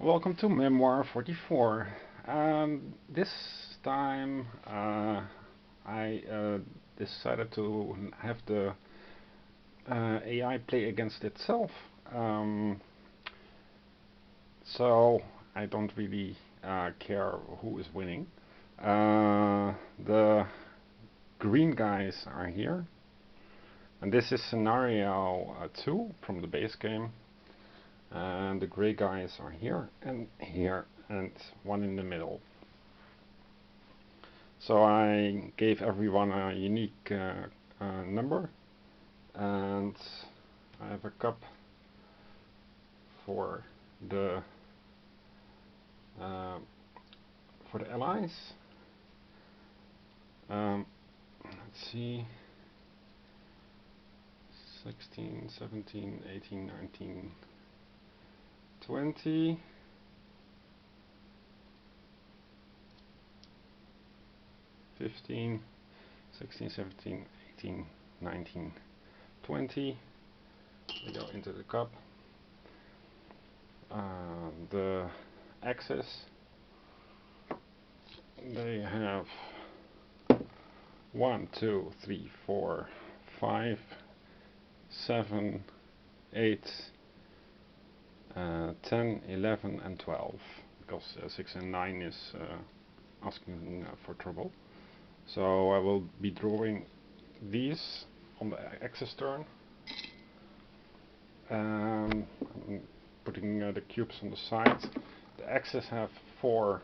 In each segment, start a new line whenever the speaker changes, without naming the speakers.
Welcome to Memoir 44. This time I decided to have the AI play against itself. So I don't really care who is winning. The green guys are here. And this is scenario 2 from the base game. And the gray guys are here, and one in the middle. So I gave everyone a unique number, and I have a cup for the allies. Let's see, 16, 17, 18, 19, 20, 15, 16, 17, 18, 19, 20. They go into the cup. The axis, they have 1, 2, 3, 4, 5, 7, 8, 10, 11 and 12, because 6 and 9 is asking for trouble. So I will be drawing these on the axis turn. I'm putting the cubes on the side. The axis have 4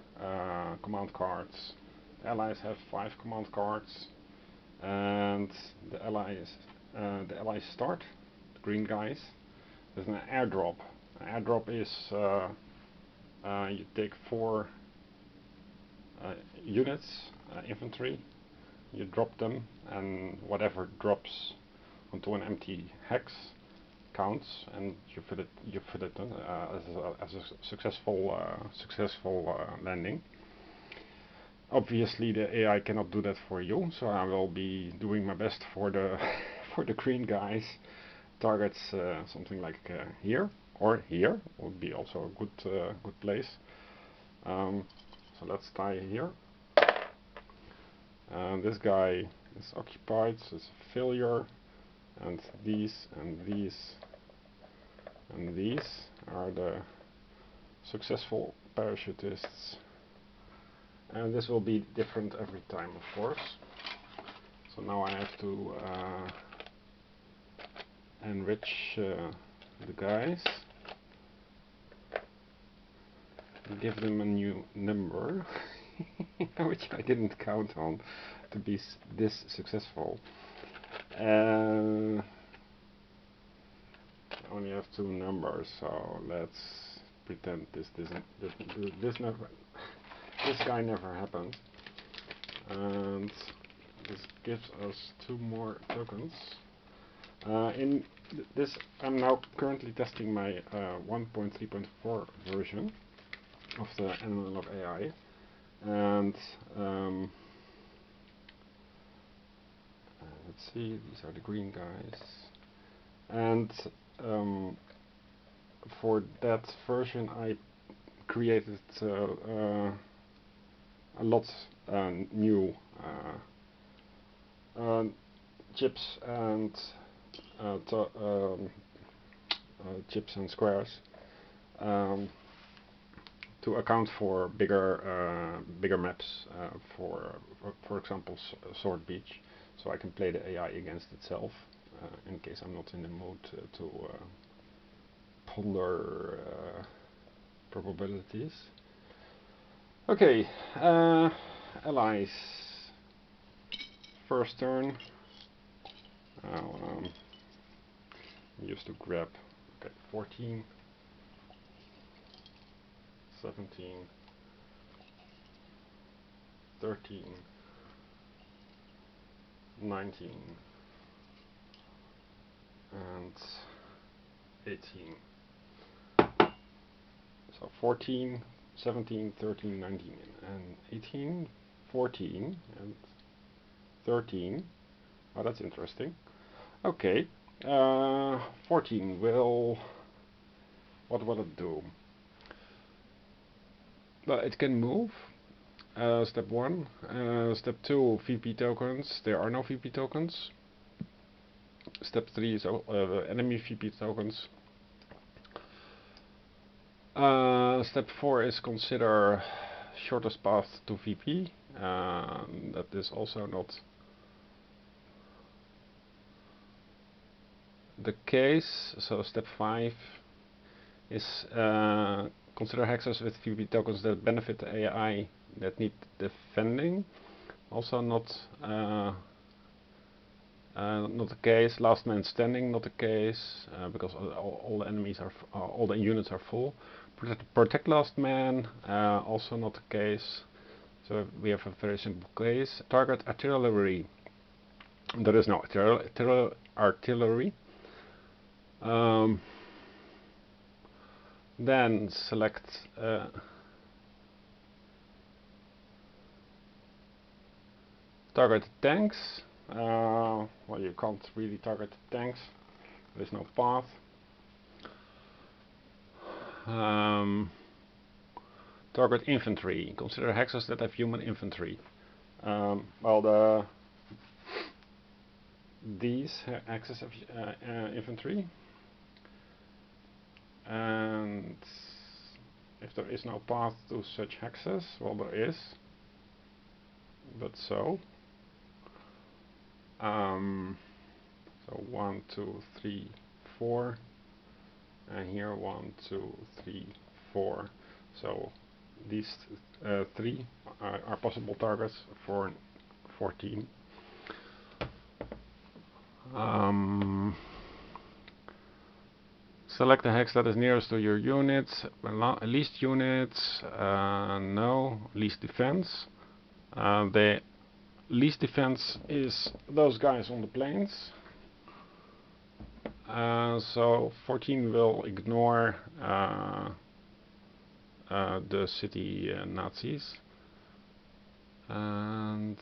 command cards. The allies have 5 command cards, and the allies start, the green guys. There's an airdrop. An airdrop is you take 4 units, infantry, you drop them, and whatever drops onto an empty hex counts, and you fill it as a successful landing. Obviously, the AI cannot do that for you, so I will be doing my best for the for the green guys. Targets something like here or here would be also a good place. So let's tie here. This guy is occupied, so it's a failure, and these and these and these are the successful parachutists. And this will be different every time, of course. So now I have to enrich the guys, give them a new number, which I didn't count on to be this successful. I only have 2 numbers, so let's pretend this guy never happened. And this gives us 2 more tokens. In this, I'm now currently testing my 1.3.4 version of the Animal of AI, and let's see, these are the green guys, and for that version I created a lot new chips and chips and squares to account for bigger maps, for example Sword Beach, so I can play the AI against itself in case I'm not in the mood to ponder probabilities. Okay, allies. First turn. Used to grab. Okay, 14, 17, 13, 19, and 18. So 14, 17, 13, 19, and 18, 14, and 13. Oh, that's interesting. Okay, 14 will... what will it do? Well, it can move. Step 1. Step 2, VP tokens. There are no VP tokens. Step 3 is enemy VP tokens. Step 4 is consider shortest path to VP. That is also not the case. So step 5 is consider hexes with VP tokens that benefit the AI that need defending. Also not the case. Last man standing, not the case, because all the enemies are all the units are full. Protect last man, also not the case. So we have a very simple case. Target artillery. There is no artillery. Then select target tanks. Well, you can't really target tanks. There is no path. Target infantry. Consider hexes that have human infantry. Well, these hexes have infantry. And if there is no path to such hexes, well, there is. But so 1, 2, 3, 4, and here 1, 2, 3, 4. So these 3 are possible targets for 14. Select the hex that is nearest to your units. Least units, no. Least defense. The least defense is those guys on the plains. So 14 will ignore the city Nazis. And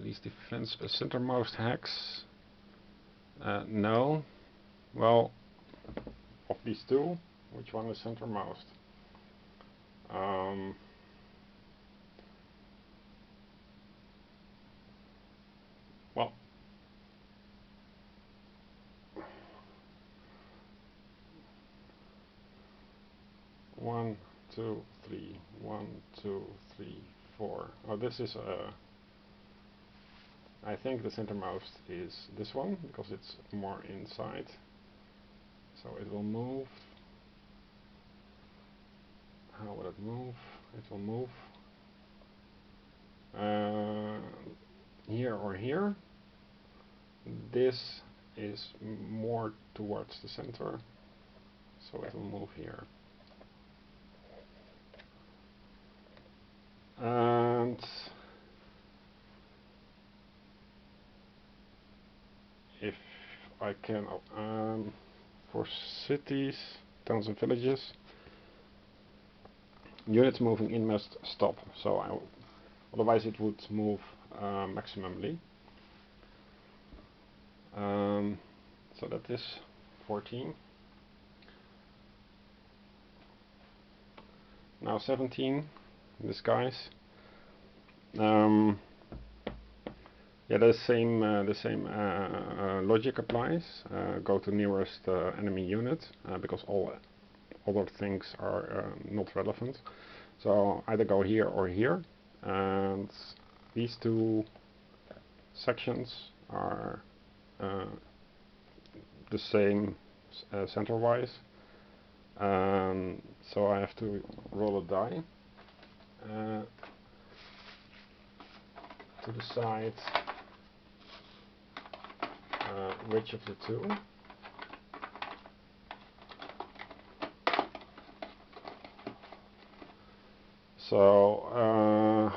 least defense, centermost hex. No. Well, of these two, which one is centermost? Well, one, two, three, 1, 2, 3, 4. Oh, this is I think the centermost is this one because it's more inside. So it will move. How will it move? It will move here or here. This is more towards the center, so it will move here. And if I can, for cities, towns and villages, units moving in must stop. So otherwise it would move maximally. So that is 14. Now 17. This guys. Yeah, the same logic applies. Go to nearest enemy unit because all other things are not relevant. So either go here or here, and these two sections are the same center-wise. So I have to roll a die to decide which of the two. So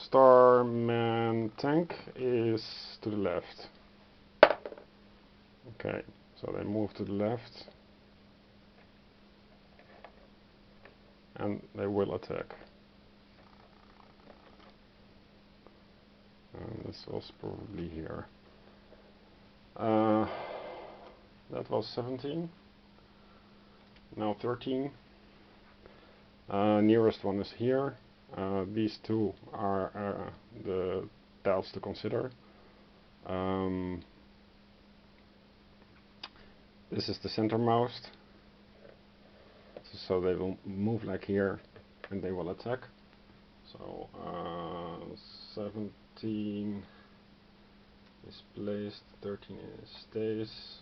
Starman tank is to the left. Okay, so they move to the left and they will attack. And this was probably here. That was 17. Now 13. Nearest one is here. These two are the tiles to consider. This is the centermost, so they will move like here and they will attack. So 17 is placed, 13 stays,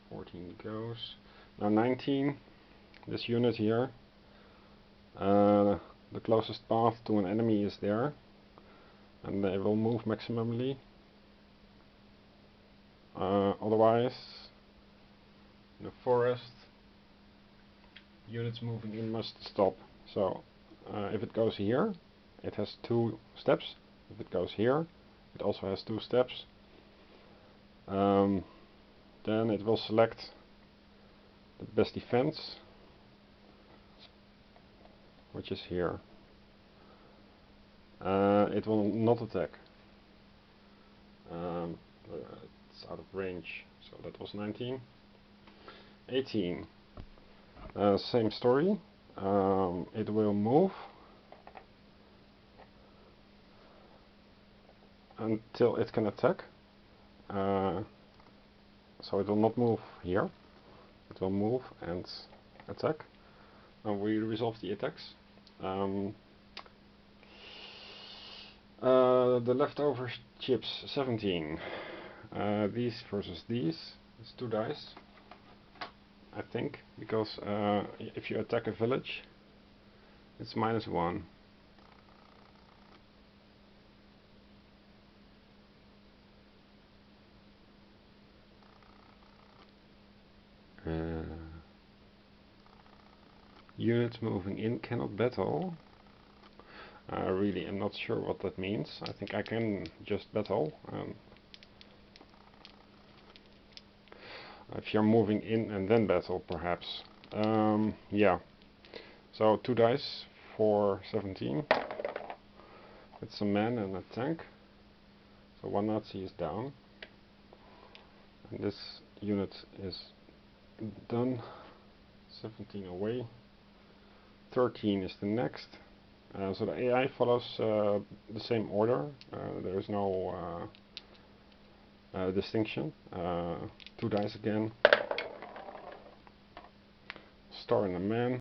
14 goes. Now 19, this unit here, the closest path to an enemy is there, and they will move maximally. Otherwise, in the forest, units moving in must stop. So if it goes here, it has 2 steps. If it goes here, it also has 2 steps. Then it will select the best defense, which is here. It will not attack. It's out of range, so that was 19. 18. Same story. It will move until it can attack. So it will not move here. It will move and attack. Now we resolve the attacks. The leftover chips 17. These versus these. It's 2 dice, I think, because if you attack a village, it's -1. Units moving in cannot battle. Really, I'm not sure what that means. I think I can just battle. If you're moving in and then battle, perhaps. Yeah. So 2 dice for 17. It's a man and a tank. So 1 Nazi is down. And this unit is done. 17 away. 13 is the next. So the AI follows the same order. There is no distinction. 2 dice again. Star and a man.